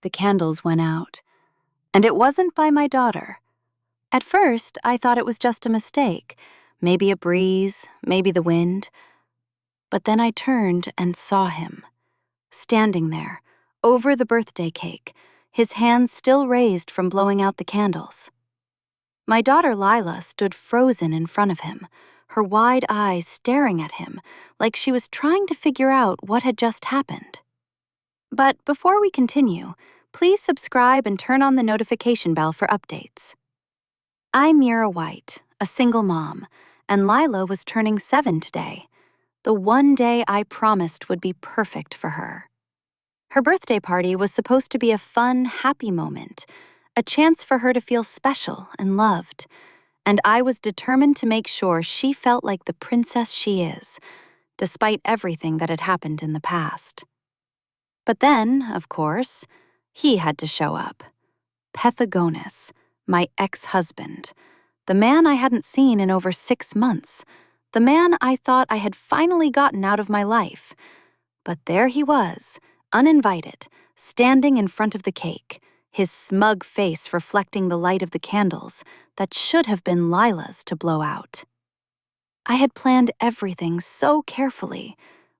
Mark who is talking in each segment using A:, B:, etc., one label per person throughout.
A: The candles went out. And it wasn't by my daughter. At first, I thought it was just a mistake. Maybe a breeze, maybe the wind. But then I turned and saw him, standing there, over the birthday cake, his hands still raised from blowing out the candles. My daughter Lila stood frozen in front of him, her wide eyes staring at him like she was trying to figure out what had just happened. But before we continue, please subscribe and turn on the notification bell for updates. I'm Mira White, a single mom, and Lila was turning 7 today, the one day I promised would be perfect for her. Her birthday party was supposed to be a fun, happy moment, a chance for her to feel special and loved, and I was determined to make sure she felt like the princess she is, despite everything that had happened in the past. But then, of course, he had to show up. Pethagonis, my ex-husband, the man I hadn't seen in over 6 months, the man I thought I had finally gotten out of my life. But there he was, uninvited, standing in front of the cake, his smug face reflecting the light of the candles that should have been Lila's to blow out. I had planned everything so carefully.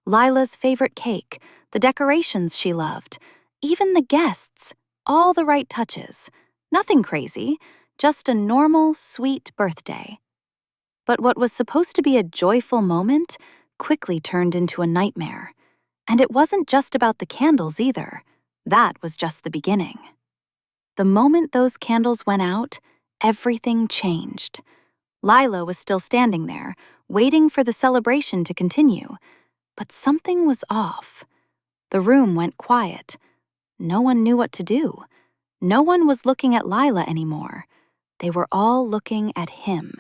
A: Lila's favorite cake, the decorations she loved, even the guests, all the right touches. Nothing crazy, just a normal, sweet birthday. But what was supposed to be a joyful moment quickly turned into a nightmare. And it wasn't just about the candles either. That was just the beginning. The moment those candles went out, everything changed. Lila was still standing there, waiting for the celebration to continue. But something was off. The room went quiet. No one knew what to do. No one was looking at Lila anymore. They were all looking at him.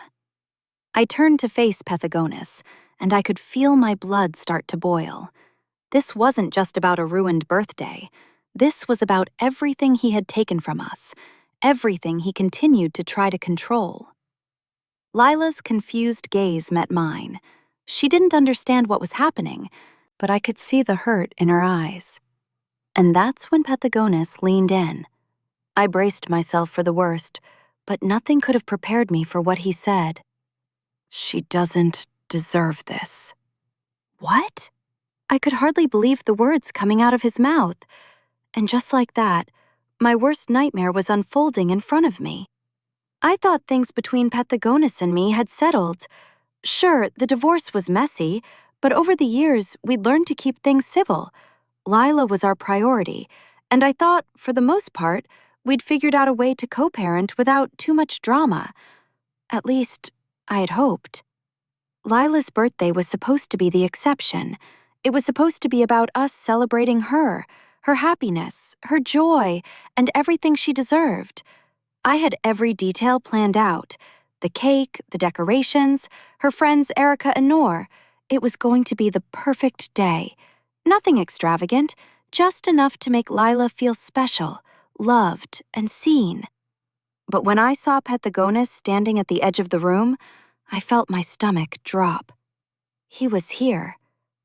A: I turned to face Pethagonis, and I could feel my blood start to boil. This wasn't just about a ruined birthday. This was about everything he had taken from us, everything he continued to try to control. Lila's confused gaze met mine. She didn't understand what was happening, but I could see the hurt in her eyes. And that's when Pethagonis leaned in. I braced myself for the worst, but nothing could have prepared me for what he said. "She doesn't deserve this." What? I could hardly believe the words coming out of his mouth. And just like that, my worst nightmare was unfolding in front of me. I thought things between Pethagonis and me had settled. Sure, the divorce was messy, but over the years, we'd learned to keep things civil. Lila was our priority, and I thought, for the most part, we'd figured out a way to co-parent without too much drama. At least, I had hoped. Lila's birthday was supposed to be the exception. It was supposed to be about us celebrating her happiness, her joy, and everything she deserved. I had every detail planned out. The cake, the decorations, her friends Erica and Noor. It was going to be the perfect day. Nothing extravagant, just enough to make Lila feel special, loved, and seen. But when I saw Pethagonis standing at the edge of the room, I felt my stomach drop. He was here,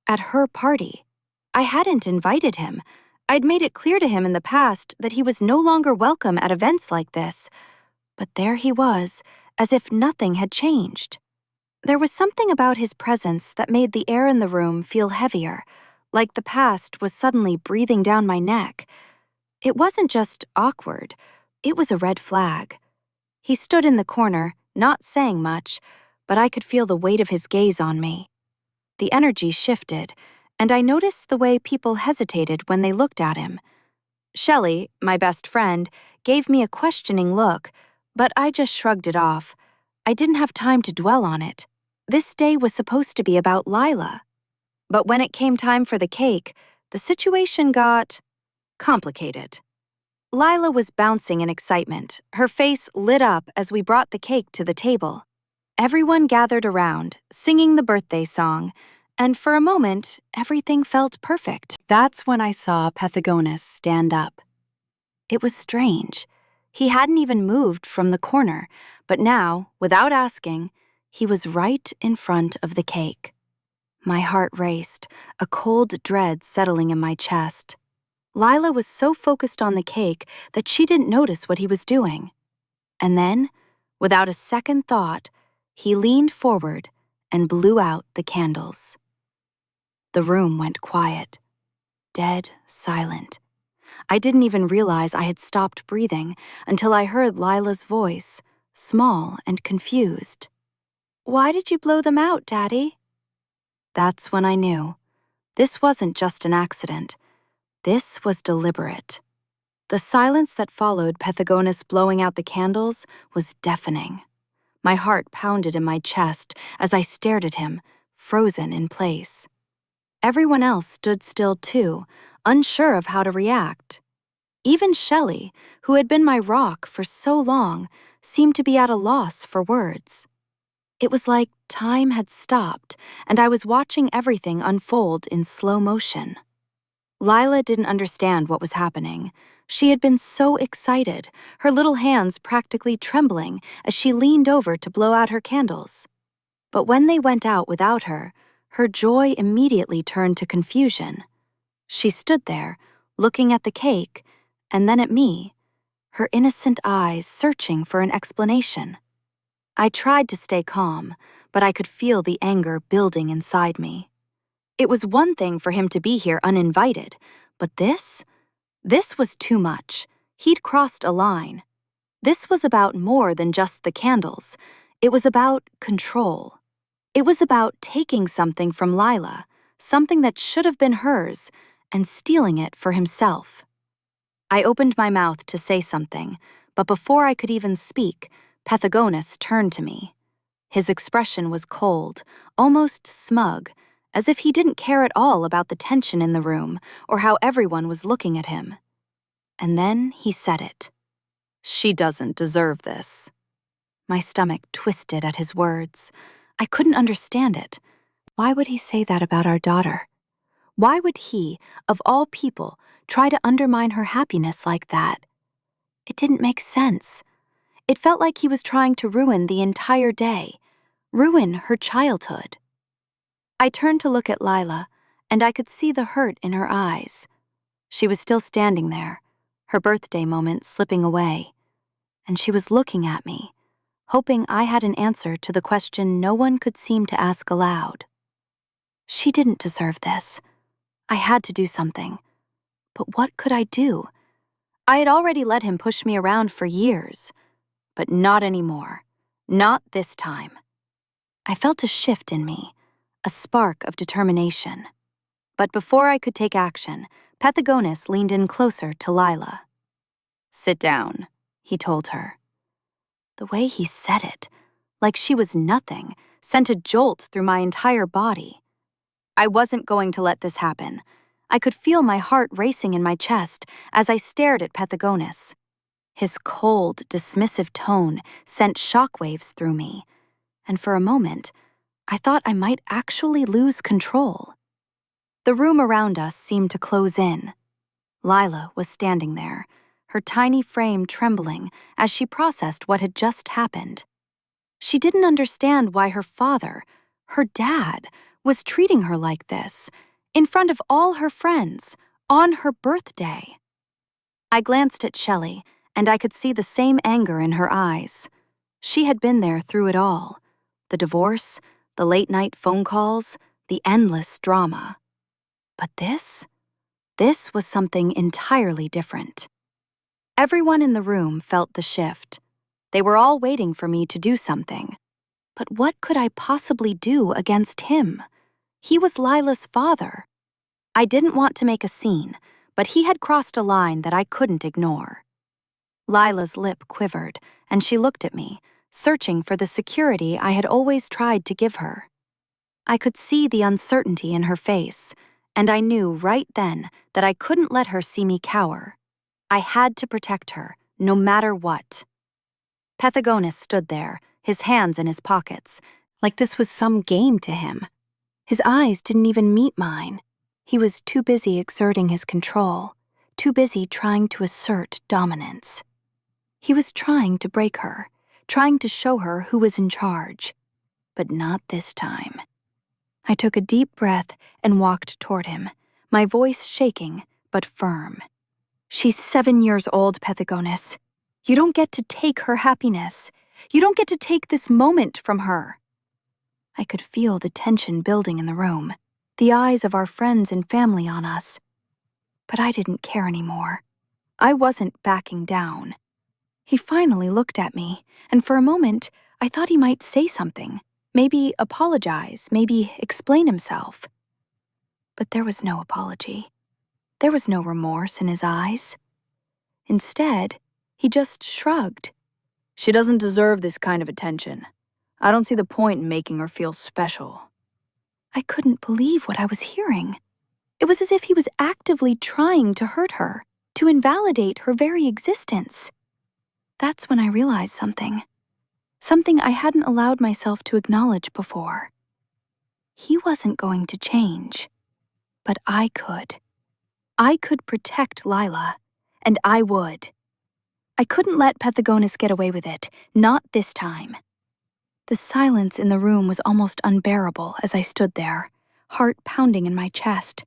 A: at her party. I hadn't invited him. I'd made it clear to him in the past that he was no longer welcome at events like this. But there he was, as if nothing had changed. There was something about his presence that made the air in the room feel heavier, like the past was suddenly breathing down my neck. It wasn't just awkward, it was a red flag. He stood in the corner, not saying much, but I could feel the weight of his gaze on me. The energy shifted, and I noticed the way people hesitated when they looked at him. Shelley, my best friend, gave me a questioning look, but I just shrugged it off. I didn't have time to dwell on it. This day was supposed to be about Lila. But when it came time for the cake, the situation got complicated. Lila was bouncing in excitement. Her face lit up as we brought the cake to the table. Everyone gathered around, singing the birthday song, and for a moment, everything felt perfect. That's when I saw Pethagonis stand up. It was strange. He hadn't even moved from the corner, but now, without asking, he was right in front of the cake. My heart raced, a cold dread settling in my chest. Lila was so focused on the cake that she didn't notice what he was doing. And then, without a second thought, he leaned forward and blew out the candles. The room went quiet, dead silent. I didn't even realize I had stopped breathing until I heard Lila's voice, small and confused. "Why did you blow them out, Daddy?" That's when I knew. This wasn't just an accident. This was deliberate. The silence that followed Pethagonis blowing out the candles was deafening. My heart pounded in my chest as I stared at him, frozen in place. Everyone else stood still too, unsure of how to react. Even Shelley, who had been my rock for so long, seemed to be at a loss for words. It was like time had stopped, and I was watching everything unfold in slow motion. Lila didn't understand what was happening. She had been so excited, her little hands practically trembling as she leaned over to blow out her candles. But when they went out without her, her joy immediately turned to confusion. She stood there, looking at the cake, and then at me, her innocent eyes searching for an explanation. I tried to stay calm, but I could feel the anger building inside me. It was one thing for him to be here uninvited, but this was too much. He'd crossed a line. This was about more than just the candles. It was about control. It was about taking something from Lila, something that should have been hers, and stealing it for himself. I opened my mouth to say something, but before I could even speak, Pethagonis turned to me. His expression was cold, almost smug, as if he didn't care at all about the tension in the room or how everyone was looking at him. And then he said it. "She doesn't deserve this." My stomach twisted at his words. I couldn't understand it. Why would he say that about our daughter? Why would he, of all people, try to undermine her happiness like that? It didn't make sense. It felt like he was trying to ruin the entire day, ruin her childhood. I turned to look at Lila, and I could see the hurt in her eyes. She was still standing there, her birthday moment slipping away, and she was looking at me, hoping I had an answer to the question no one could seem to ask aloud. She didn't deserve this. I had to do something. But what could I do? I had already let him push me around for years, but not anymore. Not this time. I felt a shift in me, a spark of determination. But before I could take action, Pethagonis leaned in closer to Lila. "Sit down," he told her. The way he said it, like she was nothing, sent a jolt through my entire body. I wasn't going to let this happen. I could feel my heart racing in my chest as I stared at Pethagonis. His cold, dismissive tone sent shockwaves through me, and for a moment, I thought I might actually lose control. The room around us seemed to close in. Lila was standing there, her tiny frame trembling as she processed what had just happened. She didn't understand why her father, her dad, was treating her like this, in front of all her friends, on her birthday. I glanced at Shelley, and I could see the same anger in her eyes. She had been there through it all. The divorce, the late-night phone calls, the endless drama. But this was something entirely different. Everyone in the room felt the shift. They were all waiting for me to do something. But what could I possibly do against him? He was Lila's father. I didn't want to make a scene, but he had crossed a line that I couldn't ignore. Lila's lip quivered, and she looked at me, searching for the security I had always tried to give her. I could see the uncertainty in her face, and I knew right then that I couldn't let her see me cower. I had to protect her, no matter what. Pethagonis stood there, his hands in his pockets, like this was some game to him. His eyes didn't even meet mine. He was too busy exerting his control, too busy trying to assert dominance. He was trying to break her, trying to show her who was in charge. But not this time. I took a deep breath and walked toward him, my voice shaking, but firm. "She's 7 years old, Pethagonis. You don't get to take her happiness. You don't get to take this moment from her." I could feel the tension building in the room, the eyes of our friends and family on us. But I didn't care anymore. I wasn't backing down. He finally looked at me, and for a moment, I thought he might say something, maybe apologize, maybe explain himself. But there was no apology. There was no remorse in his eyes. Instead, he just shrugged. "She doesn't deserve this kind of attention. I don't see the point in making her feel special." I couldn't believe what I was hearing. It was as if he was actively trying to hurt her, to invalidate her very existence. That's when I realized something. Something I hadn't allowed myself to acknowledge before. He wasn't going to change, but I could. I could protect Lila, and I would. I couldn't let Pethagonis get away with it, not this time. The silence in the room was almost unbearable as I stood there, heart pounding in my chest.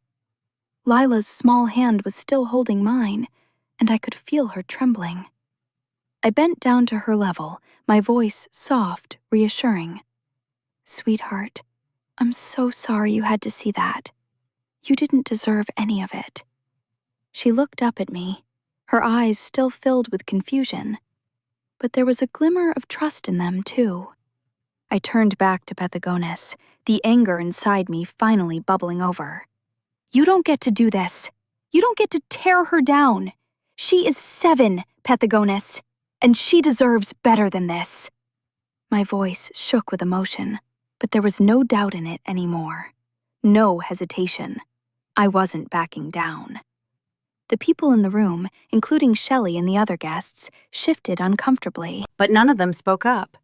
A: Lila's small hand was still holding mine, and I could feel her trembling. I bent down to her level, my voice soft, reassuring. "Sweetheart, I'm so sorry you had to see that. You didn't deserve any of it." She looked up at me, her eyes still filled with confusion, but there was a glimmer of trust in them, too. I turned back to Pethagonis, the anger inside me finally bubbling over. "You don't get to do this. You don't get to tear her down. She is 7, Pethagonis, and she deserves better than this." My voice shook with emotion, but there was no doubt in it anymore. No hesitation. I wasn't backing down. The people in the room, including Shelley and the other guests, shifted uncomfortably, but none of them spoke up.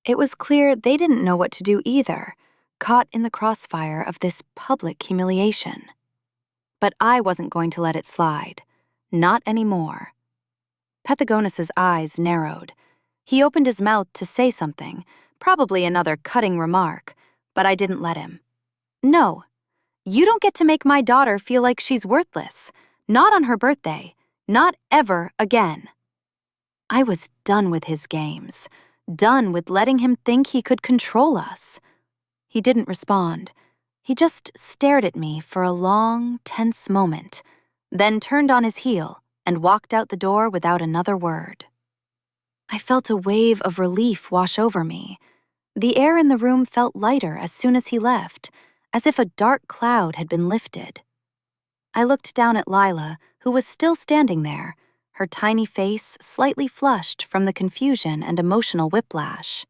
A: It was clear they didn't know what to do either, caught in the crossfire of this public humiliation. But I wasn't going to let it slide. Not anymore. Pethagonis's eyes narrowed. He opened his mouth to say something, probably another cutting remark, but I didn't let him. "No, you don't get to make my daughter feel like she's worthless. Not on her birthday. Not ever again." I was done with his games. Done with letting him think he could control us. He didn't respond. He just stared at me for a long, tense moment, then turned on his heel and walked out the door without another word. I felt a wave of relief wash over me. The air in the room felt lighter as soon as he left, as if a dark cloud had been lifted. I looked down at Lila, who was still standing there, her tiny face slightly flushed from the confusion and emotional whiplash.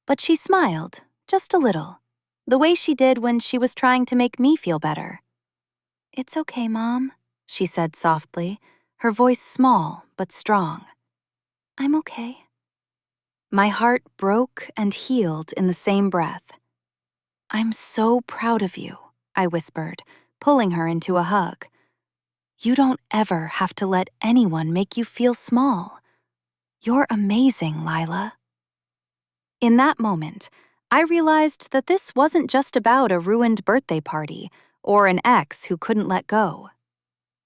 A: But she smiled, just a little, the way she did when she was trying to make me feel better. "It's okay, Mom," she said softly, her voice small but strong. "I'm okay." My heart broke and healed in the same breath. "I'm so proud of you," I whispered, pulling her into a hug. "You don't ever have to let anyone make you feel small. You're amazing, Lila." In that moment, I realized that this wasn't just about a ruined birthday party or an ex who couldn't let go.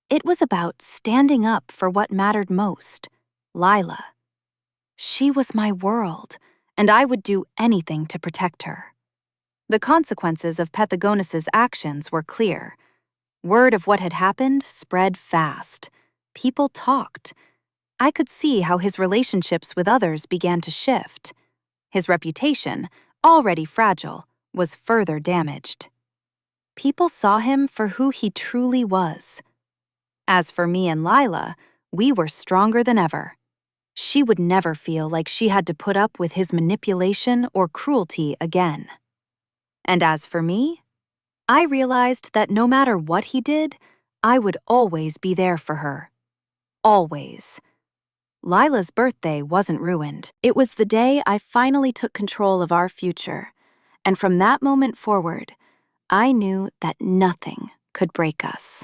A: It was about standing up for what mattered most, Lila. She was my world, and I would do anything to protect her. The consequences of Pethagonis's actions were clear. Word of what had happened spread fast. People talked. I could see how his relationships with others began to shift. His reputation, already fragile, was further damaged. People saw him for who he truly was. As for me and Lila, we were stronger than ever. She would never feel like she had to put up with his manipulation or cruelty again. And as for me, I realized that no matter what he did, I would always be there for her. Always. Lila's birthday wasn't ruined. It was the day I finally took control of our future. And from that moment forward, I knew that nothing could break us.